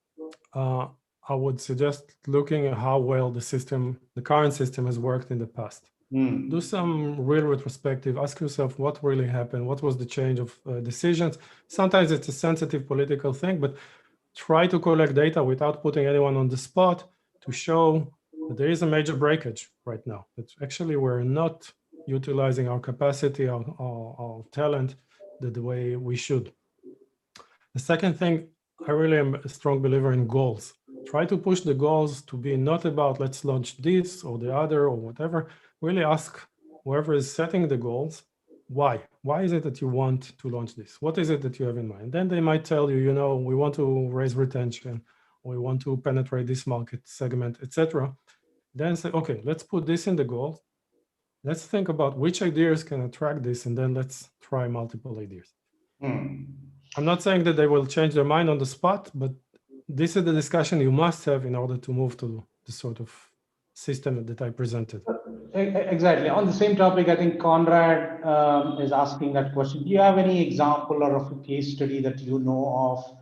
I would suggest looking at how well the current system has worked in the past. Do some real retrospective, ask yourself what really happened, what was the change of decisions. Sometimes it's a sensitive political thing, but try to collect data without putting anyone on the spot to show that there is a major breakage right now. That actually we're not utilizing our capacity, our talent the way we should. The second thing, I really am a strong believer in goals. Try to push the goals to be not about let's launch this or the other or whatever. Really ask whoever is setting the goals, why? Why is it that you want to launch this? What is it that you have in mind? Then they might tell you, we want to raise retention, or we want to penetrate this market segment, etc. Then say, okay, let's put this in the goal. Let's think about which ideas can attract this, and then let's try multiple ideas. I'm not saying that they will change their mind on the spot, but this is the discussion you must have in order to move to the sort of system that I presented. Exactly. On the same topic, I think Conrad is asking that question. Do you have any example or of a case study that you know of,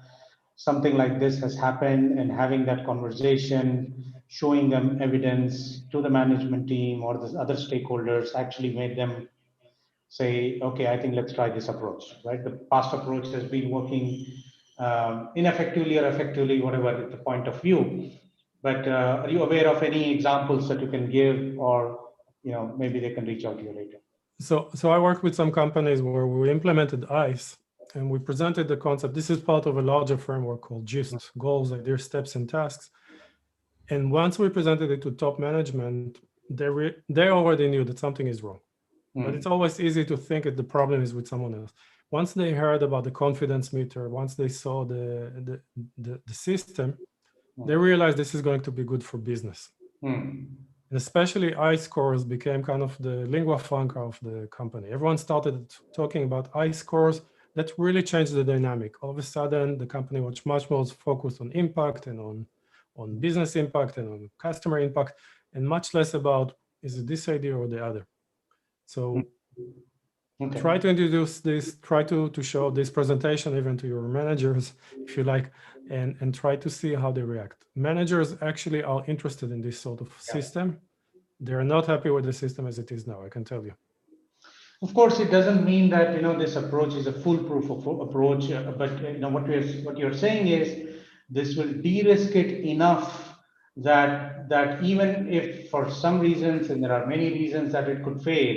something like this has happened, and having that conversation, showing them evidence to the management team or the other stakeholders actually made them say, okay, I think let's try this approach, right? The past approach has been working ineffectively or effectively, whatever the point of view. But are you aware of any examples that you can give, or maybe they can reach out to you later? So I worked with some companies where we implemented ICE, and we presented the concept. This is part of a larger framework called GIST, goals, ideas, steps, and tasks. And once we presented it to top management, they already knew that something is wrong. But it's always easy to think that the problem is with someone else. Once they heard about the confidence meter, once they saw the system, they realized this is going to be good for business. And especially I scores became kind of the lingua franca of the company. Everyone started talking about I scores. That really changed the dynamic. All of a sudden, the company was much more focused on impact and on business impact and on customer impact, and much less about is it this idea or the other. So try to introduce this, try to show this presentation even to your managers, if you like, and try to see how they react. Managers actually are interested in this sort of system. They're not happy with the system as it is now, I can tell you. Of course, it doesn't mean that this approach is a foolproof approach, but what you're saying is this will de-risk it enough that even if for some reasons, and there are many reasons that it could fail,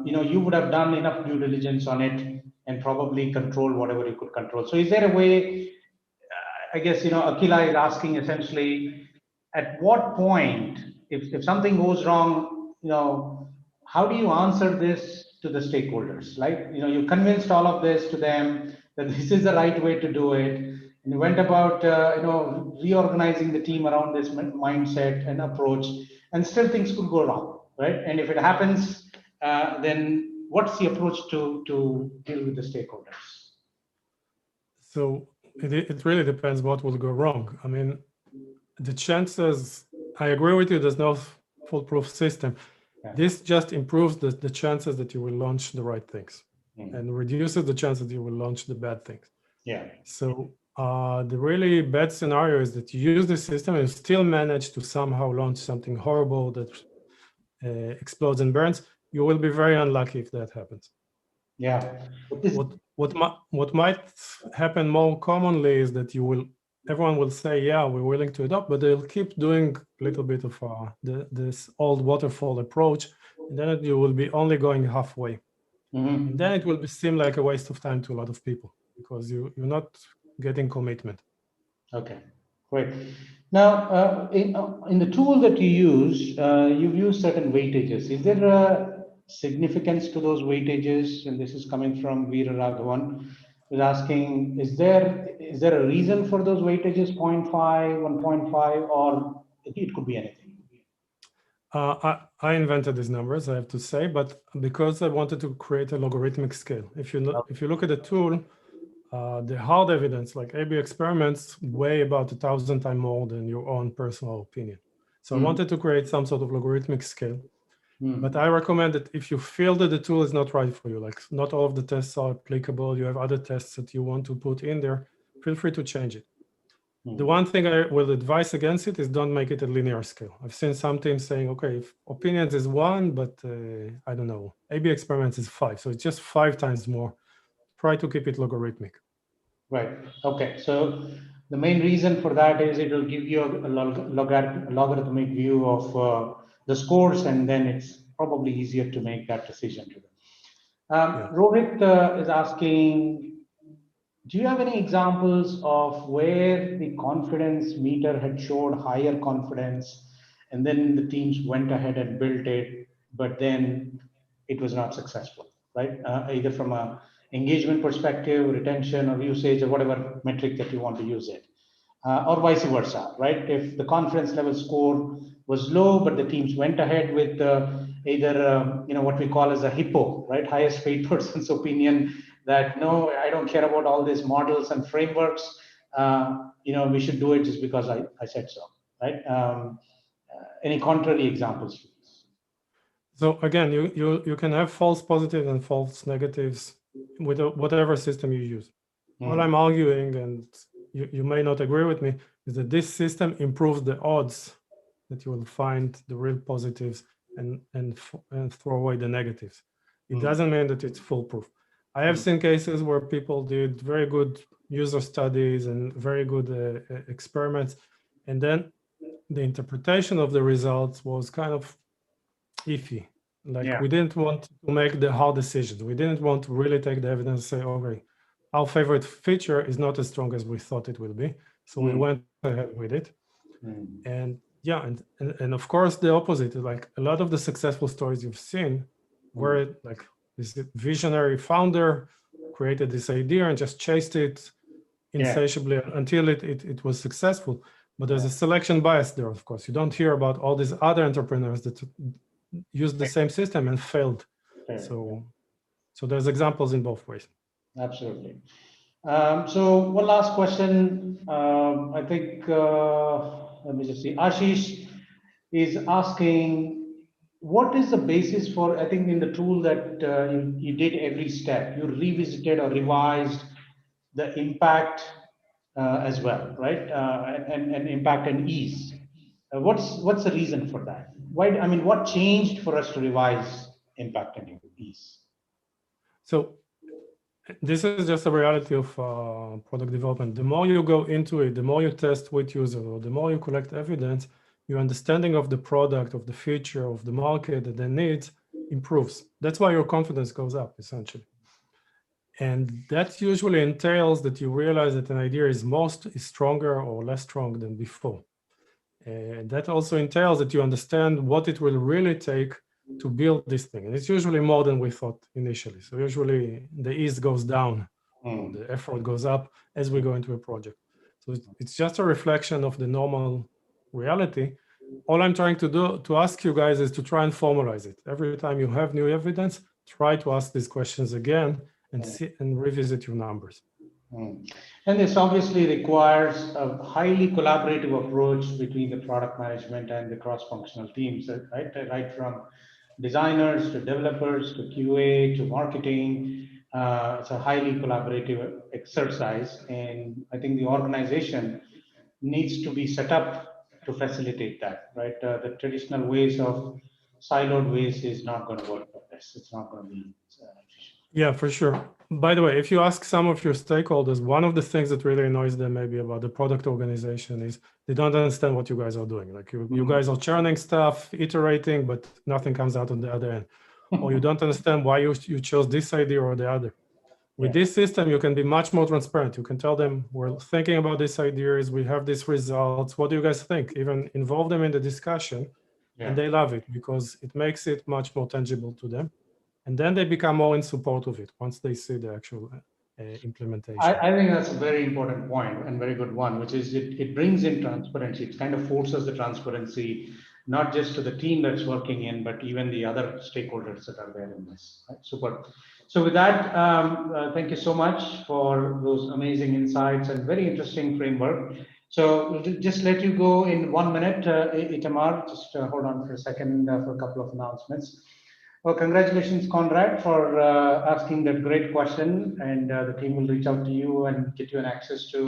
you would have done enough due diligence on it and probably control whatever you could control. So is there a way, I guess, Akila is asking essentially, at what point, if something goes wrong, how do you answer this to the stakeholders? Like, you convinced all of this to them that this is the right way to do it. And you went about, reorganizing the team around this mindset and approach, and still things could go wrong, right? And if it happens, then what's the approach to deal with the stakeholders? So it really depends what will go wrong. I mean, the chances, I agree with you, there's no foolproof system. Yeah. This just improves the chances that you will launch the right things and reduces the chances that you will launch the bad things. Yeah. So the really bad scenario is that you use the system and still manage to somehow launch something horrible that explodes and burns. You will be very unlucky if that happens. Yeah. What might happen more commonly is that everyone will say, yeah, we're willing to adopt, but they'll keep doing a little bit of this old waterfall approach and then you will be only going halfway. Mm-hmm. And then it will seem like a waste of time to a lot of people because you're not getting commitment. Okay, great. Now, in the tool that you use, you've used certain weightages. Is there a significance to those weightages? And this is coming from Veera Raghavan, who's asking, is there a reason for those weightages, 0.5, 1.5, or it could be anything? I invented these numbers, I have to say, but because I wanted to create a logarithmic scale. If you look at the tool, the hard evidence, like A/B experiments, weigh about 1,000 times more than your own personal opinion. So I wanted to create some sort of logarithmic scale. But I recommend that if you feel that the tool is not right for you, like not all of the tests are applicable, you have other tests that you want to put in there, feel free to change it. The one thing I will advise against it is don't make it a linear scale. I've seen some teams saying, okay, if opinions is 1, but I don't know, A/B experiments is 5. So it's just 5 times more. Try to keep it logarithmic. Right. Okay. So the main reason for that is it will give you a logarithmic view of the scores, and then it's probably easier to make that decision. Yeah. Rohit is asking, do you have any examples of where the confidence meter had showed higher confidence, and then the teams went ahead and built it, but then it was not successful, right? Either from a engagement perspective, retention, or usage, or whatever metric that you want to use it, or vice versa, right? If the confidence level score was low, but the teams went ahead with either what we call as a hippo, right, highest paid person's opinion, that no, I don't care about all these models and frameworks. We should do it just because I said so, right? Any contrary examples, please? So again, you can have false positives and false negatives with whatever system you use. All I'm arguing, and you may not agree with me, is that this system improves the odds that you will find the real positives and throw away the negatives. It doesn't mean that it's foolproof. I have seen cases where people did very good user studies and very good experiments, and then the interpretation of the results was kind of iffy. Like we didn't want to make the hard decisions. We didn't want to really take the evidence and say, okay, our favorite feature is not as strong as we thought it will be. So we went ahead with it. And yeah, and of course the opposite, like a lot of the successful stories you've seen where like this visionary founder created this idea and just chased it insatiably until it was successful. But there's a selection bias there, of course. You don't hear about all these other entrepreneurs that used the same system and failed. So there's examples in both ways. Absolutely. So one last question. I think, let me just see. Ashish is asking, what is the basis for, I think in the tool that you did every step, you revisited or revised the impact as well, right? And impact and ease. What's the reason for that? What changed for us to revise impact and ease? So this is just a reality of product development. The more you go into it, the more you test with users, or the more you collect evidence, your understanding of the product, of the feature, of the market, and the needs improves. That's why your confidence goes up, essentially. And that usually entails that you realize that an idea is stronger or less strong than before. And that also entails that you understand what it will really take to build this thing. And it's usually more than we thought initially. So usually the ease goes down, or the effort goes up as we go into a project. So it's just a reflection of the normal reality. All I'm trying to do to ask you guys is to try and formalize it. Every time you have new evidence, try to ask these questions again and see and revisit your numbers. And this obviously requires a highly collaborative approach between the product management and the cross-functional teams, right? Right from designers to developers to QA to marketing. It's a highly collaborative exercise, and I think the organization needs to be set up to facilitate that, right? The traditional ways of siloed ways is not going to work for this. It's not going to be efficient. Yeah, for sure. By the way, if you ask some of your stakeholders, one of the things that really annoys them maybe about the product organization is they don't understand what you guys are doing. Like you guys are churning stuff, iterating, but nothing comes out on the other end. Or you don't understand why you chose this idea or the other. With this system, you can be much more transparent. You can tell them, we're thinking about these ideas, we have these results. What do you guys think? Even involve them in the discussion, and they love it because it makes it much more tangible to them. And then they become more in support of it once they see the actual implementation. I think that's a very important point and very good one, which is it brings in transparency. It kind of forces the transparency, not just to the team that's working in, but even the other stakeholders that are there in this. Right? Super. So with that, thank you so much for those amazing insights and very interesting framework. So just let you go in 1 minute, Itamar, just hold on for a second for a couple of announcements. Well, congratulations, Conrad, for asking that great question. And the team will reach out to you and get you an access to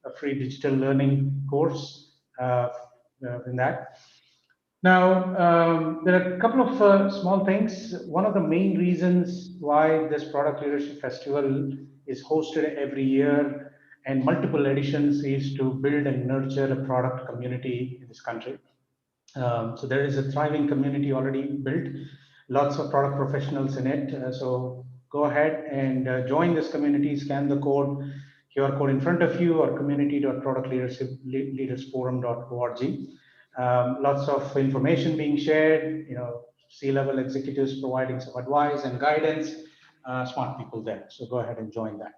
a free digital learning course in that. Now, there are a couple of small things. One of the main reasons why this Product Leadership Festival is hosted every year and multiple editions is to build and nurture a product community in this country. So there is a thriving community already built, lots of product professionals in it. So go ahead and join this community, scan the code, QR code in front of you, or community.productleadersforum.org. Lots of information being shared, C-level executives providing some advice and guidance, smart people there. So go ahead and join that.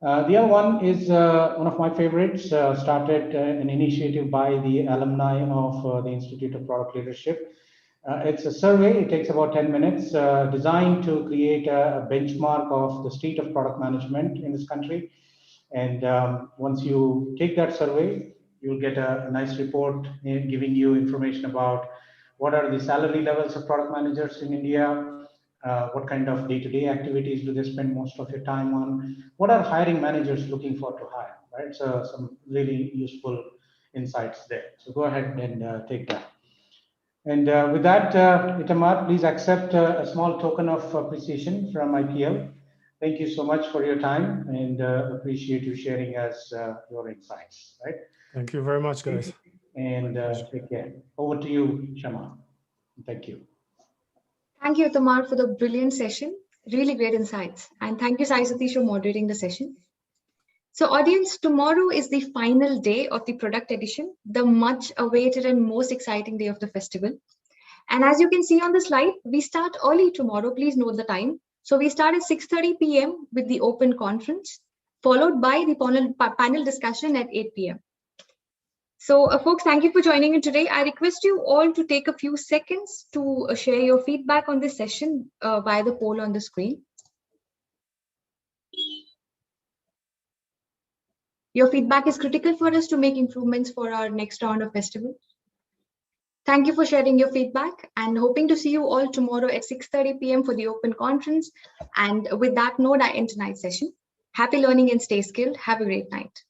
The other one is one of my favorites, started an initiative by the alumni of the Institute of Product Leadership. It's a survey, it takes about 10 minutes, designed to create a benchmark of the state of product management in this country. And once you take that survey, you'll get a nice report giving you information about what are the salary levels of product managers in India, what kind of day-to-day activities do they spend most of your time on, what are hiring managers looking for to hire, right? So some really useful insights there. So go ahead and take that. And with that, Itamar, please accept a small token of appreciation from IPL. Thank you so much for your time and appreciate you sharing us your insights, right? Thank you very much, guys. And take care. Over to you, Shama. Thank you. Thank you, Itamar, for the brilliant session. Really great insights. And thank you, Sai Satish, for moderating the session. So audience, tomorrow is the final day of the product edition, the much awaited and most exciting day of the festival. And as you can see on the slide, we start early tomorrow. Please note the time. So we start at 6:30 p.m. with the open conference, followed by the panel discussion at 8 p.m. So folks, thank you for joining in today. I request you all to take a few seconds to share your feedback on this session via the poll on the screen. Your feedback is critical for us to make improvements for our next round of festival. Thank you for sharing your feedback and hoping to see you all tomorrow at 6:30 p.m. for the open conference. And with that note, I end tonight's session. Happy learning and stay skilled. Have a great night.